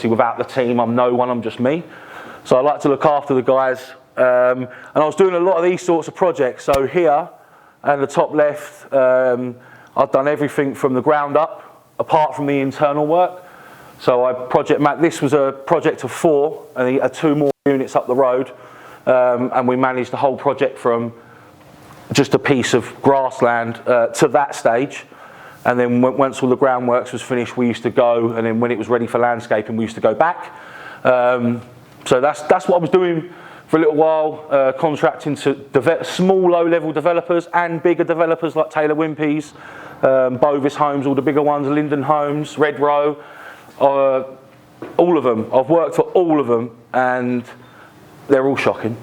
obviously without the team, I'm no one, I'm just me. So I like to look after the guys. And I was doing a lot of these sorts of projects. So here, and the top left, I've done everything from the ground up, apart from the internal work. So I project map. This was a project of 4, and he had 2 more units up the road, and we managed the whole project from just a piece of grassland to that stage. And then once all the groundworks was finished, we used to go, and then when it was ready for landscaping, we used to go back. So that's what I was doing for a little while, contracting to small low-level developers and bigger developers like Taylor Wimpey's, Bovis Homes, all the bigger ones, Linden Homes, Red Row, all of them. I've worked for all of them, and they're all shocking.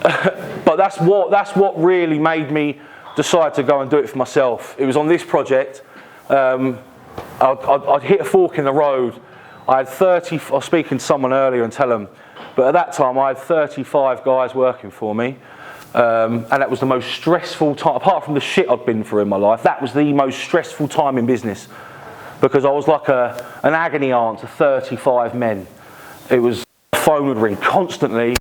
But that's what really made me decide to go and do it for myself. It was on this project. I'd hit a fork in the road. I was speaking to someone earlier and tell them, but at that time I had 35 guys working for me, and that was the most stressful time, apart from the shit I'd been through in my life, that was the most stressful time in business, because I was like an agony aunt to 35 men. It was, the phone would ring constantly,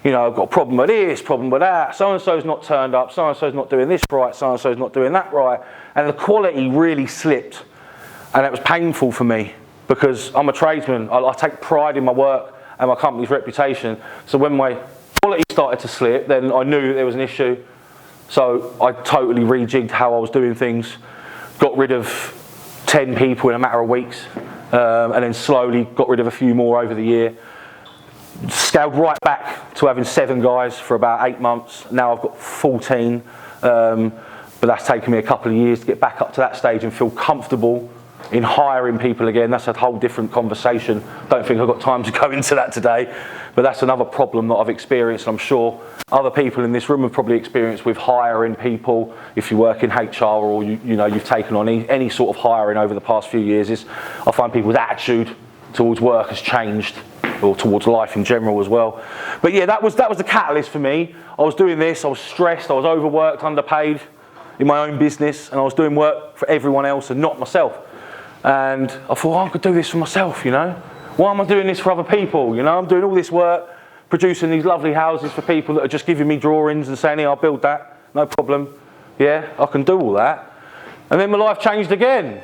you know, I've got a problem with this, problem with that, so-and-so's not turned up, so-and-so's not doing this right, so-and-so's not doing that right, and the quality really slipped, and it was painful for me, because I'm a tradesman. I take pride in my work and my company's reputation. So when my quality started to slip, then I knew there was an issue. So I totally rejigged how I was doing things, got rid of 10 people in a matter of weeks, and then slowly got rid of a few more over the year. Scaled right back to having 7 guys for about 8 months. Now I've got 14, but that's taken me a couple of years to get back up to that stage and feel comfortable in hiring people again. That's a whole different conversation. Don't think I've got time to go into that today, but that's another problem that I've experienced, and I'm sure other people in this room have probably experienced with hiring people. If you work in HR or you've taken on any sort of hiring over the past few years, is I find people's attitude towards work has changed, or towards life in general as well. But yeah, that was the catalyst for me. I was doing this, I was stressed, I was overworked, underpaid in my own business, and I was doing work for everyone else and not myself. And I thought, I could do this for myself, you know? Why am I doing this for other people? You know, I'm doing all this work, producing these lovely houses for people that are just giving me drawings and saying, hey, I'll build that, no problem. Yeah, I can do all that. And then my life changed again.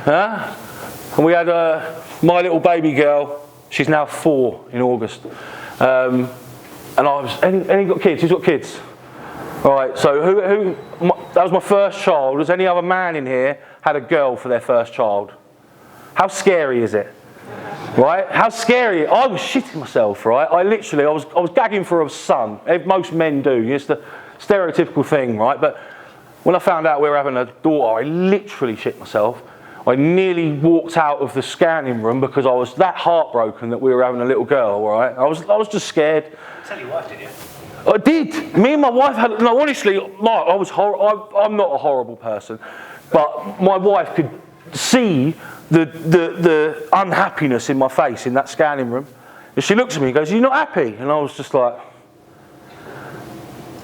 And we had my little baby girl, she's now 4 in August. And I was, any got kids? Who's got kids? All right, so that was my first child. Has any other man in here had a girl for their first child? How scary is it? Right? How scary? I was shitting myself, right? I was gagging for a son. Most men do. It's the stereotypical thing, right? But when I found out we were having a daughter, I literally shit myself. I nearly walked out of the scanning room because I was that heartbroken that we were having a little girl, right? I was just scared. Tell your wife, did you? I did. Me and my wife had, no, honestly, Mark, I'm not a horrible person, but my wife could see the unhappiness in my face in that scanning room. And she looks at me and goes, "Are you not happy?" And I was just like,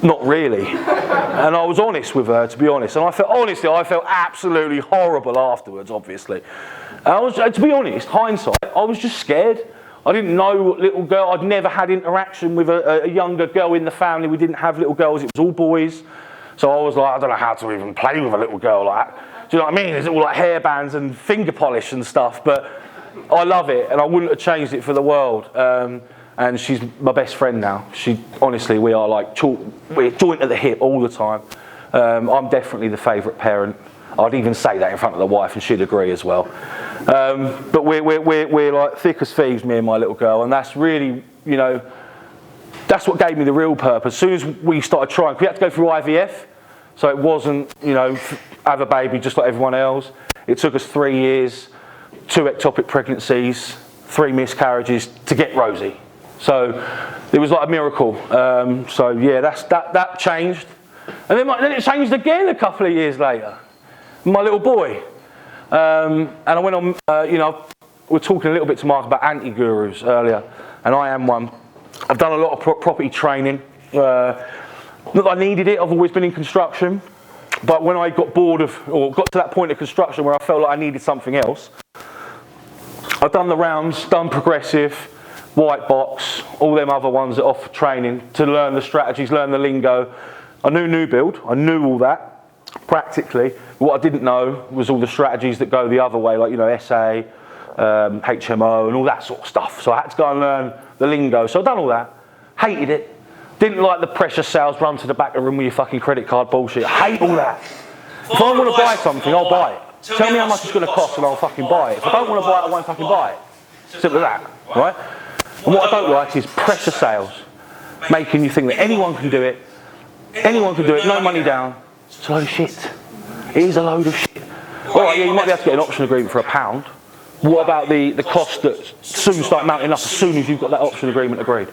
not really. And I was honest with her, to be honest. And I felt absolutely horrible afterwards, obviously. And to be honest, hindsight, I was just scared. I didn't know little girl. I'd never had interaction with a younger girl in the family. We didn't have little girls. It was all boys. So I was like, I don't know how to even play with a little girl like that. Do you know what I mean? It's all like hairbands and finger polish and stuff. But I love it, and I wouldn't have changed it for the world. And she's my best friend now. Honestly, we are like we're joint at the hip all the time. I'm definitely the favourite parent. I'd even say that in front of the wife, and she'd agree as well. But we're like thick as thieves, me and my little girl, and that's really, you know, that's what gave me the real purpose. As soon as we started trying, we had to go through IVF, so it wasn't, you know, have a baby just like everyone else. It took us 3 years, 2 ectopic pregnancies, 3 miscarriages to get Rosie. So it was like a miracle. So yeah, that changed, and then it changed again a couple of years later. My little boy, and I went on. You know, we were talking a little bit to Mark about anti-gurus earlier, and I am one. I've done a lot of property training. Not that I needed it. I've always been in construction, but when I got bored of, or got to that point of construction where I felt like I needed something else, I done the rounds, done progressive, white box, all them other ones that offer training to learn the strategies, learn the lingo. I knew new build, I knew all that practically. What I didn't know was all the strategies that go the other way, like, you know, SA, HMO and all that sort of stuff. So I had to go and learn the lingo. So I've done all that, hated it. Didn't like the pressure sales, run to the back of the room with your fucking credit card bullshit. I hate all that. If I want to buy something, I'll buy it. Tell me how much it's going to cost and I'll fucking buy it. If I don't want to buy it, I won't fucking buy it. Simple as that, right? And what I don't like is pressure sales, making you think that anyone can do it, no money down. It's a load of shit. It is a load of shit. All right, yeah, you might be able to get an option agreement for £1. What about the cost that soon start mounting up as soon as you've got that option agreement agreed?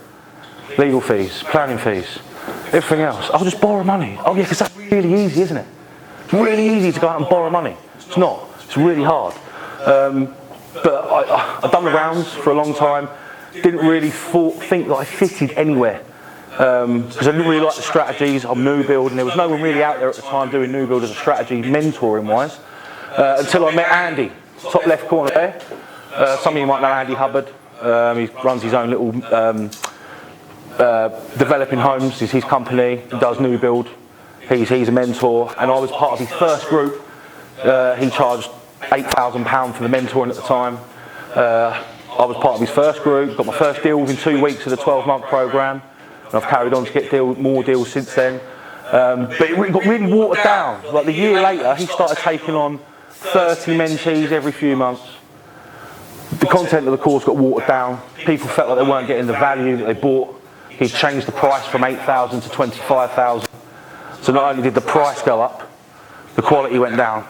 Legal fees, planning fees, everything else. I'll just borrow money. Oh yeah, because that's really easy, isn't it? It's really easy to go out and borrow money. It's not. It's really hard. But I've done the rounds for a long time. Didn't really think that I fitted anywhere. Because I didn't really like the strategies. I'm new build, and there was no one really out there at the time doing new build as a strategy, mentoring wise, until I met Andy, top left corner there. Some of you might know Andy Hubbard. He runs his own little developing homes. Is his company. He does new build. He's a mentor, and I was part of his first group. He charged £8,000 for the mentoring at the time. I was part of his first group. Got my first deal within 2 weeks of the 12-month program. And I've carried on to get more deals since then. But it got really watered down. Like the year later, he started taking on 30 mentees every few months. The content of the course got watered down. People felt like they weren't getting the value that they bought. He changed the price from 8,000 to 25,000. So not only did the price go up, the quality went down.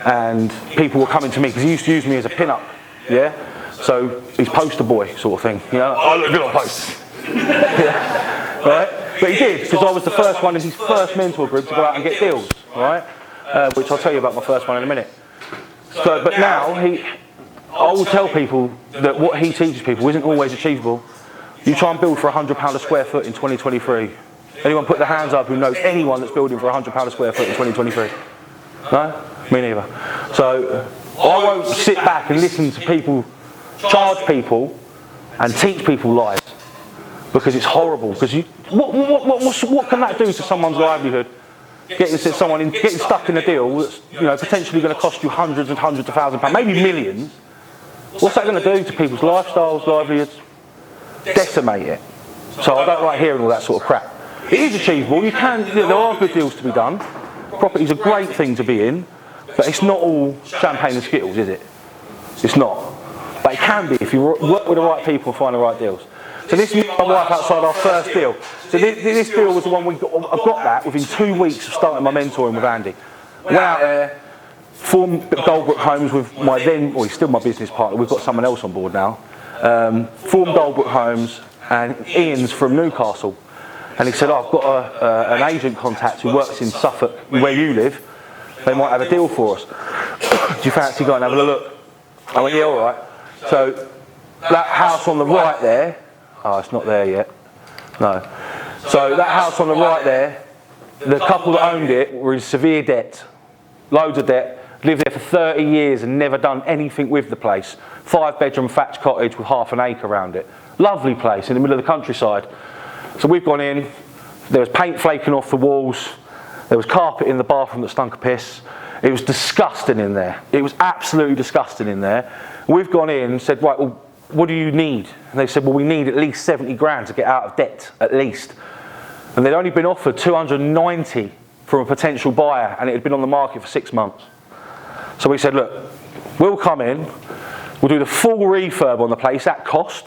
And people were coming to me, because he used to use me as a pin-up, yeah? So he's poster boy sort of thing, you know? I look good on posters. Yeah. Right? But he did, because I was the first one in his first mentor group to go out and get deals, right? Which I'll tell you about my first one in a minute. So, but now, I will tell people that what he teaches people isn't always achievable. You try and build for £100 a square foot in 2023. Anyone put their hands up who knows anyone that's building for £100 a square foot in 2023? No? Me neither. So I won't sit back and listen to people charge people and teach people lies, because it's horrible. Because what can that do to someone's livelihood? Getting stuck in a deal that's potentially going to cost you hundreds and hundreds of thousands of pounds, maybe millions. What's that going to do to people's lifestyles, livelihoods? Decimate it. So I don't like hearing all that sort of crap. It is achievable. You can. There are good deals to be done. Property's a great thing to be in, but it's not all champagne and skittles, is it? It's not. But it can be if you work with the right people and find the right deals. So this is my wife outside our first deal. So this deal was the one I got that within 2 weeks of starting my mentoring with Andy. Went out there, formed Goldbrook Homes with he's still my business partner. We've got someone else on board now. Formed Goldbrook Homes, and Ian's from Newcastle. And he said, I've got an agent contact who works in Suffolk, where you live. They might have a deal for us. Do you fancy going and having a look? I went, yeah, all right. So that house on the right there, it's not there yet. No. So that house on the right there, the couple that owned it were in severe debt, loads of debt, lived there for 30 years and never done anything with the place. 5-bedroom thatched cottage with half an acre around it. Lovely place in the middle of the countryside. So we've gone in, there was paint flaking off the walls, there was carpet in the bathroom that stunk of piss. It was disgusting in there. It was absolutely disgusting in there. We've gone in and said, right, well, what do you need? And they said, well, we need at least 70 grand to get out of debt, at least. And they'd only been offered 290 from a potential buyer, and it had been on the market for 6 months. So we said, look, we'll come in, we'll do the full refurb on the place at cost.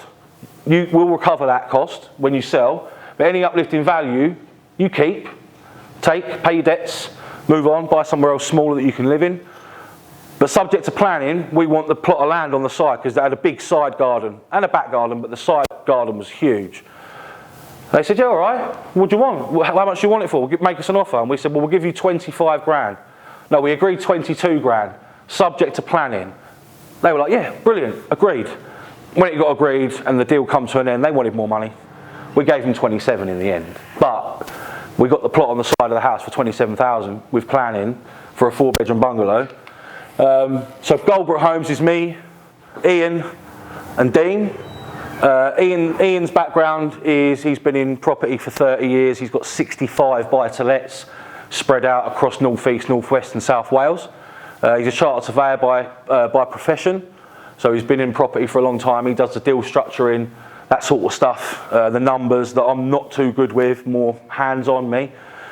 We'll recover that cost when you sell, but any uplift in value, you keep, take, pay your debts, move on, buy somewhere else smaller that you can live in. But subject to planning, we want the plot of land on the side, because they had a big side garden and a back garden, but the side garden was huge. They said, yeah, all right, what do you want? How much do you want it for? Make us an offer. And we said, well, we'll give you 25 grand. No, we agreed 22 grand, subject to planning. They were like, yeah, brilliant, agreed. When it got agreed and the deal come to an end, they wanted more money. We gave them 27 in the end. But we got the plot on the side of the house for 27,000 with planning for a 4-bedroom bungalow. So Goldbrook Homes is me, Ian, and Dean. Ian's background is he's been in property for 30 years. He's got 65 buy-to-lets spread out across North East, North West and South Wales. He's a chartered surveyor by profession, so he's been in property for a long time. He does the deal structuring, that sort of stuff, the numbers that I'm not too good with, more hands-on me.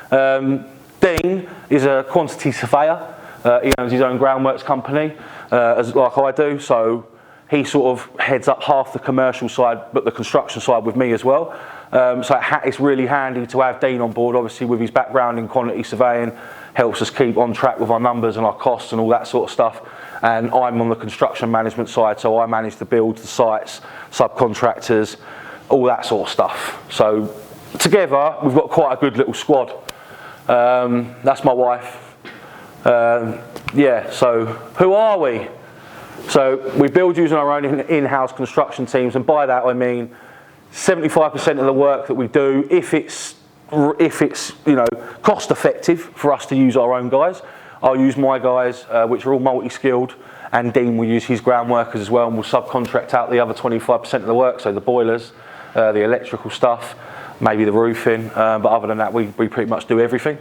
Dean is a quantity surveyor. He owns his own groundworks company, like I do, so he sort of heads up half the commercial side, but the construction side with me as well. So it's really handy to have Dean on board, obviously with his background in quantity surveying, helps us keep on track with our numbers and our costs and all that sort of stuff. And I'm on the construction management side, so I manage the builds, the sites, subcontractors, all that sort of stuff. So together, we've got quite a good little squad. That's my wife. Yeah, so who are we? So we build using our own in-house construction teams, and by that I mean 75% of the work that we do, if it's cost effective for us to use our own guys, I'll use my guys, which are all multi-skilled, and Dean will use his ground workers as well, and we'll subcontract out the other 25% of the work, so the boilers, the electrical stuff, maybe the roofing, but other than that we pretty much do everything.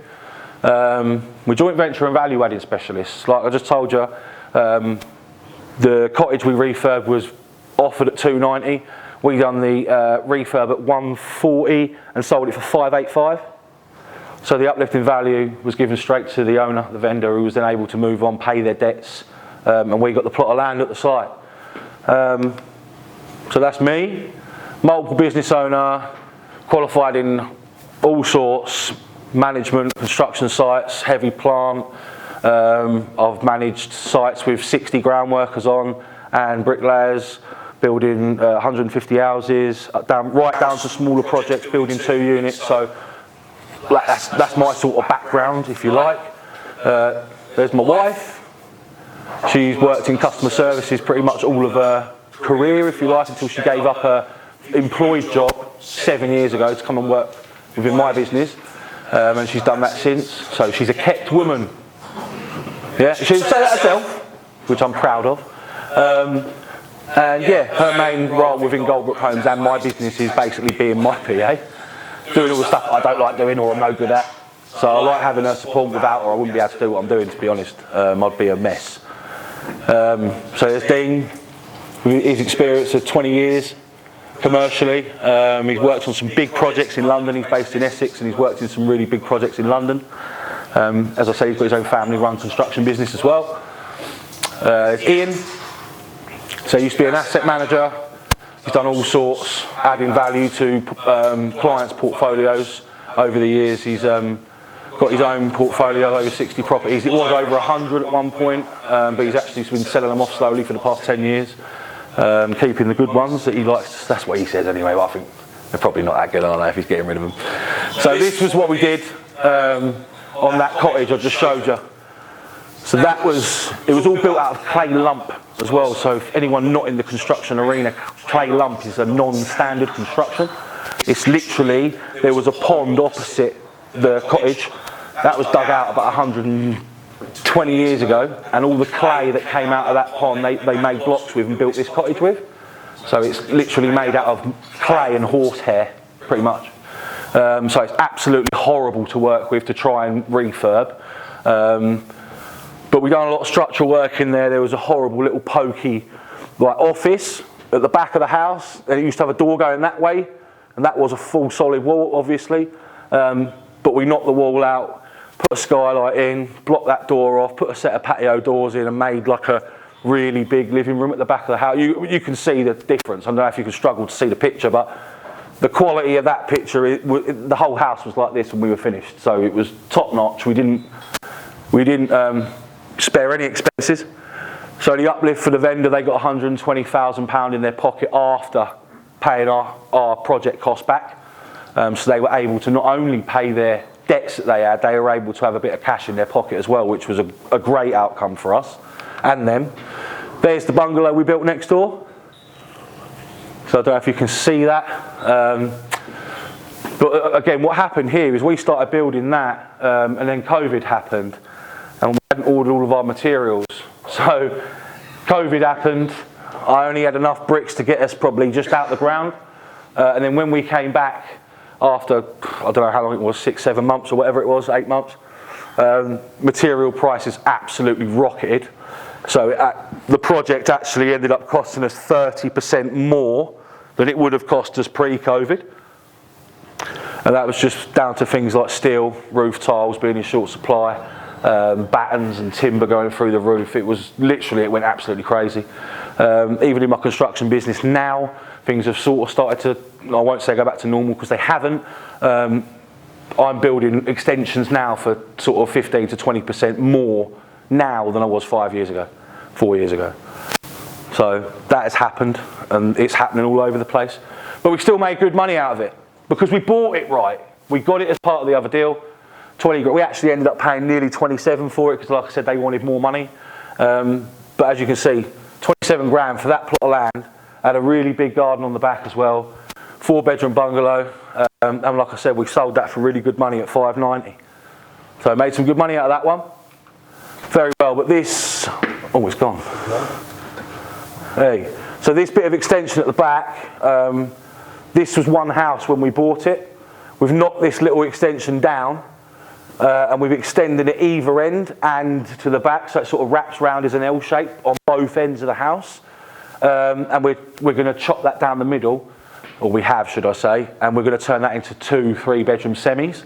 We're joint venture and value adding specialists. Like I just told you, the cottage we refurbed was offered at 290. We done the refurb at 140 and sold it for 585. So the uplift in value was given straight to the owner, the vendor, who was then able to move on, pay their debts, and we got the plot of land at the site. So that's me, multiple business owner, qualified in all sorts, management, construction sites, heavy plant. I've managed sites with 60 ground workers on and bricklayers, building 150 houses, right down to smaller projects, building 2 units. So that's my sort of background, if you like. There's my wife. She's worked in customer services pretty much all of her career, if you like, until she gave up her employed job 7 years ago to come and work within my business. And she's done that since. So she's a kept woman. Yeah, she'll say that herself, which I'm proud of. And yeah, her main role within Goldbrook Homes and my business is basically being my PA, doing all the stuff I don't like doing or I'm no good at. So I like having her support. Without her I wouldn't be able to do what I'm doing, to be honest. I'd be a mess. So there's Dean, his experience of 20 years commercially. He's worked on some big projects in London. He's based in Essex and he's worked in some really big projects in London. As I say, he's got his own family-run construction business as well. There's Ian. So he used to be an asset manager. He's done all sorts, adding value to clients' portfolios over the years. He's got his own portfolio, over 60 properties. It was over 100 at one point, but he's actually been selling them off slowly for the past 10 years, keeping the good ones that he likes. That's what he says anyway, but I think they're probably not that good, are they, if he's getting rid of them. So this was what we did on that cottage I just showed you. So it was all built out of clay lump as well. So if anyone not in the construction arena, clay lump is a non-standard construction. It's literally, there was a pond opposite the cottage that was dug out about 120 years ago, and all the clay that came out of that pond they made blocks with and built this cottage with. So it's literally made out of clay and horsehair, pretty much. So it's absolutely horrible to work with, to try and refurb. But we've done a lot of structural work in there. There was a horrible little pokey office at the back of the house, and it used to have a door going that way, and that was a full solid wall, obviously. But we knocked the wall out, put a skylight in, blocked that door off, put a set of patio doors in, and made like a really big living room at the back of the house. You can see the difference. I don't know if you can struggle to see the picture, but the quality of that picture, the whole house was like this when we were finished. So it was top notch. We didn't spare any expenses. So the uplift for the vendor, they got £120,000 in their pocket after paying our project cost back. So they were able to not only pay their debts that they had, they were able to have a bit of cash in their pocket as well, which was a great outcome for us and them. There's the bungalow we built next door. So I don't know if you can see that. But again, what happened here is we started building that, and then COVID happened, and we hadn't ordered all of our materials. So COVID happened. I only had enough bricks to get us probably just out the ground. And then when we came back after, I don't know how long it was, 6, 7 months or whatever it was, 8 months, material prices absolutely rocketed. So the project actually ended up costing us 30% more than it would have cost us pre-COVID. And that was just down to things like steel, roof tiles being in short supply, battens and timber going through the roof. It was literally, it went absolutely crazy. Even in my construction business now, things have sort of started to, I won't say go back to normal because they haven't. I'm building extensions now for sort of 15 to 20% more now than I was 5 years ago, 4 years ago. So that has happened, and it's happening all over the place. But we still made good money out of it because we bought it right. We got it as part of the other deal. 20 grand. We actually ended up paying nearly 27 for it because, like I said, they wanted more money. But as you can see, 27 grand for that plot of land. Had a really big garden on the back as well. 4-bedroom bungalow. And like I said, we sold that for really good money at 590. So I made some good money out of that one. Very well, but this, oh, it's gone. Hey, so this bit of extension at the back, this was one house when we bought it. We've knocked this little extension down, and we've extended it either end and to the back, so it sort of wraps round as an L shape on both ends of the house. And we're going to chop that down the middle, or we have, should I say, and we're going to turn that into 2 3-bedroom semis.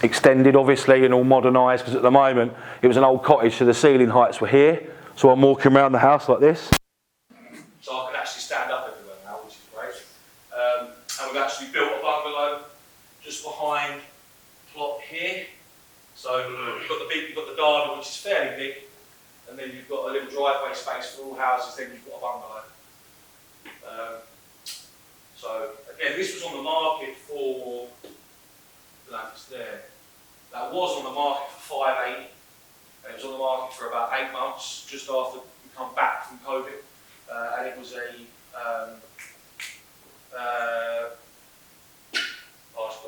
Extended obviously and all modernised, because at the moment it was an old cottage, so the ceiling heights were here. So I'm walking around the house like this. So I can actually stand up everywhere now, which is great. And we've actually built a bungalow just behind the plot here. So you've got the garden, which is fairly big, and then you've got a little driveway space for all houses, then you've got a bungalow. So again, this was on the market for, that's there. That was on the market for 580, and it was on the market for about 8 months, just after we come back from COVID, and it was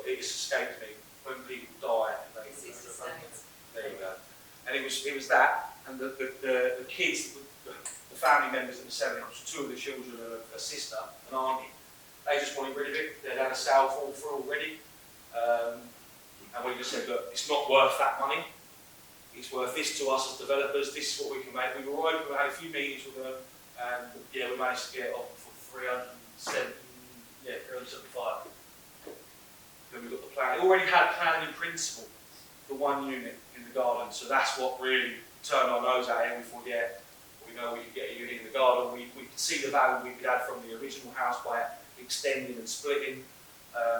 it escaped me when people die. There you go. And it was that, and the kids, the family members that were selling it, 2 of the children, a sister, an auntie, they just wanted rid of it. They'd had a sale fall through already. And we just said, look, it's not worth that money. It's worth this to us as developers. This is what we can make. We were open, we had a few meetings with them, and yeah, we managed to get it off for 375. Then we got the plan. It already had planning in principle for 1 unit in the garden, so that's what really turned our nose at it. We thought, yeah, we know we could get a unit in the garden. We could see the value we could add from the original house by extending and splitting.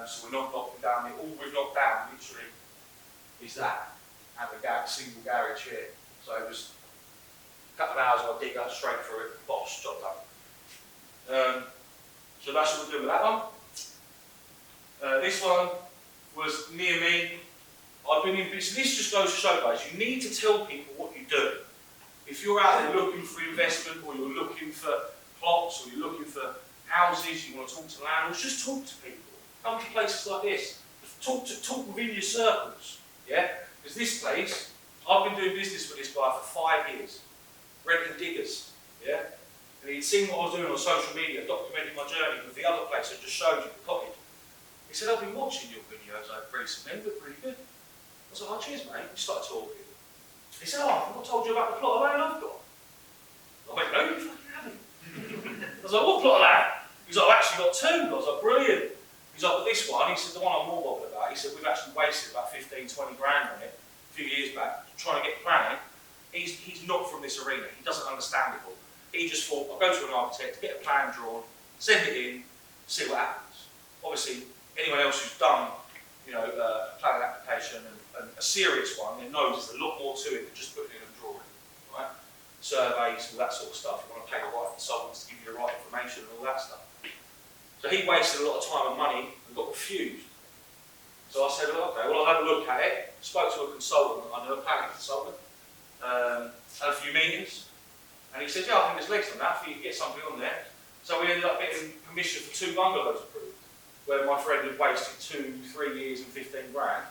So we're not knocking down it. All we've knocked down, literally, is that and the single garage here. So it was a couple of hours I'll dig that straight through it, bosh, job done. So that's what we're doing with that one. This one was near me. I've been in business. This just goes to show, guys, you need to tell people what you do. If you're out there looking for investment, or you're looking for plots, or you're looking for houses, you want to talk to landlords, just talk to people. Come to places like this. Talk within your circles, yeah? Because this place, I've been doing business with this guy for 5 years, renting diggers, yeah? And he'd seen what I was doing on social media, documenting my journey with the other place I just showed you, the cottage. He said, I've been watching your videos recently, they look pretty good. I was like, oh, cheers, mate. We started talking. He said, oh, I've not told you about the plot of land I've got. I went, no, you fucking haven't. I was like, what plot of land? He's like, I've actually got 2. I was like, brilliant. He's like, but this one, he said, the one I'm more bothered about, he said, we've actually wasted about 15, 20 grand on it a few years back, trying to get planning. He's not from this arena, he doesn't understand it all. He just thought, I'll go to an architect, get a plan drawn, send it in, see what happens. Obviously, anyone else who's done, a planning application and a serious one, they knows there's a lot more to it than just putting in a drawing, right? Surveys, all that sort of stuff. You want to pay the right consultants to give you the right information and all that stuff. So he wasted a lot of time and money and got refused. So I said, well, okay, well, I'll have a look at it. Spoke to a consultant, I know a planning consultant, had a few meetings, and he said, yeah, I think there's legs on that for you to get something on there. So we ended up getting permission for 2 bungalows approved, where my friend had wasted 2, 3 years and 15 grand.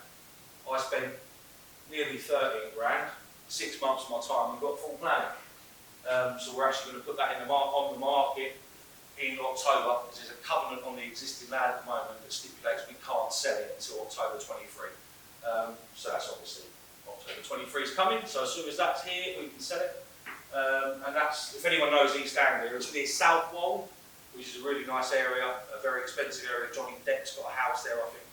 I spent nearly 13 grand, 6 months of my time, and got full planning. So we're actually going to put that on the market in October, because there's a covenant on the existing land at the moment that stipulates we can't sell it until October 23. So that's obviously October 23 is coming, so as soon as that's here, we can sell it. And that's, if anyone knows East Anglia, it's near Southwold, which is a really nice area, a very expensive area. Johnny Depp's got a house there, I think.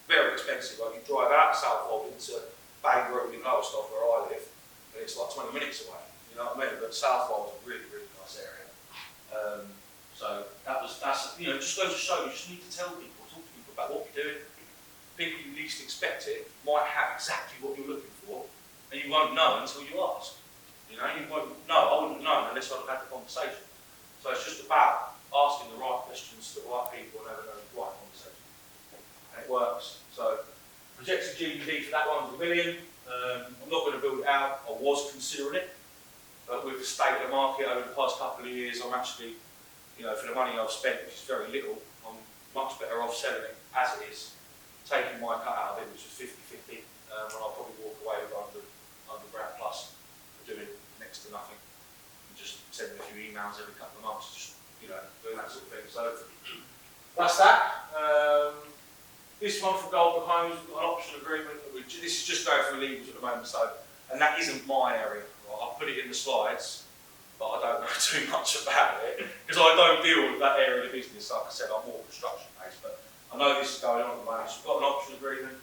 Very expensive. Like, you drive out of Southwold into Bang Road in Lowestoft, where I live, and it's like 20 minutes away. You know what I mean? But Southwold's a really, really nice area. So that's you know, just goes to show you just need to tell people, talk to people about what you're doing. People you least expect it might have exactly what you're looking for, and you won't know until you ask. You know, you won't know. I wouldn't have known unless I'd have had the conversation. So it's just about asking the right questions to the right people and having the right conversation. And it works. So projected GDP for that one was $1 million. I'm not going to build it out. I was considering it, but with the state of the market over the past couple of years, I'm actually, you know, for the money I've spent, which is very little, I'm much better off selling it as it is, taking my cut out of it, which was 50-50, when I'll probably walk away with 100 grand plus for doing next to nothing, and just sending a few emails every couple of months, just, you know, doing that sort of thing. So that's that. This one for Golden Homes, we've got an option agreement. This is just going through legals at the moment, so, and that isn't my area. Right? I'll put it in the slides, but I don't know too much about it, because I don't deal with that area of the business. Like I said, I'm more construction based, but I know this is going on at the moment. So we've got an option agreement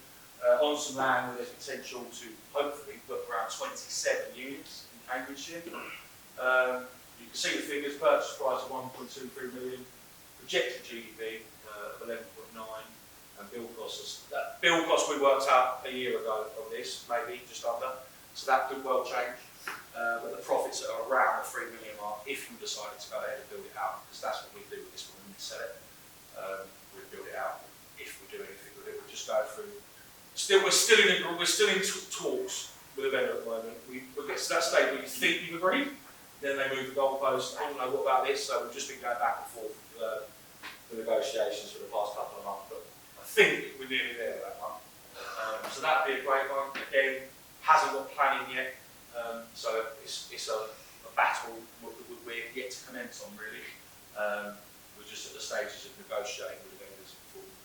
on some land where there's potential to hopefully put around 27 units in Cambridgeshire. You can see the figures: purchase price of 1.23 million, projected GDP of 11.9, and bill costs. That bill cost we worked out a year ago on this, maybe just under. So that could well change. But the profits are around the 3 million mark if you decided to go ahead and build it out, because that's what we do with this one when we sell it. We build it out if we do anything with it. We just go through. We're still in talks with a vendor at the moment. We get to that stage where you think you've agreed, then they move the goalpost. I don't know what about this, so we've just been going back and forth with the negotiations for the past couple of months. But I think we're nearly there with that one. So that'd be a great one. Again, hasn't got planning yet. So it's a battle we're yet to commence on, really. We're just at the stages of negotiating with the vendors before we